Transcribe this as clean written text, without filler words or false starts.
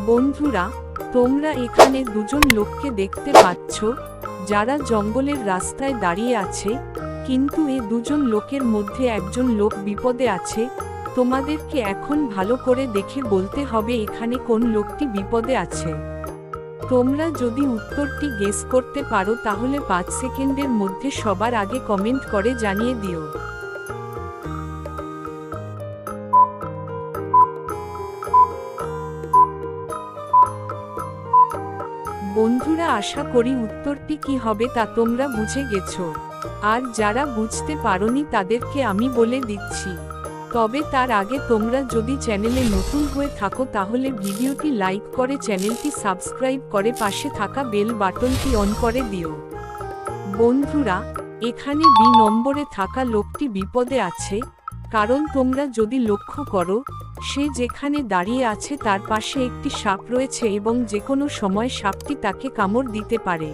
বন্ধুরা, তোমরা এখানে দুজন লোককে দেখতে পাচ্ছ যারা জঙ্গলের রাস্তায় দাঁড়িয়ে আছে, কিন্তু এই দুজন লোকের মধ্যে একজন লোক বিপদে আছে। তোমাদেরকে এখন ভালো করে দেখে বলতে হবে এখানে কোন লোকটি বিপদে আছে। তোমরা যদি উত্তরটি গেস করতে পারো তাহলে 5 সেকেন্ডের মধ্যে সবার আগে কমেন্ট করে জানিয়ে দিও। বন্ধুরা, আশা করি উত্তরটি কি হবে তা তোমরা বুঝে গেছো। আর যারা বুঝতে পারোনি তাদেরকে আমি বলে দিচ্ছি। তবে তার আগে তোমরা যদি চ্যানেলে নতুন হয়ে থাকো তাহলে ভিডিওটি লাইক করে চ্যানেলটি সাবস্ক্রাইব করে পাশে থাকা বেল বাটনটি অন করে দিও। বন্ধুরা, এখানে বি নম্বরে থাকা লোকটি বিপদে আছে, কারণ তোমরা যদি লক্ষ্য করো সে যেখানে দাঁড়িয়ে আছে তার পাশে একটি সাপ রয়েছে এবং যে কোনো সময় সাপটি তাকে কামড় দিতে পারে।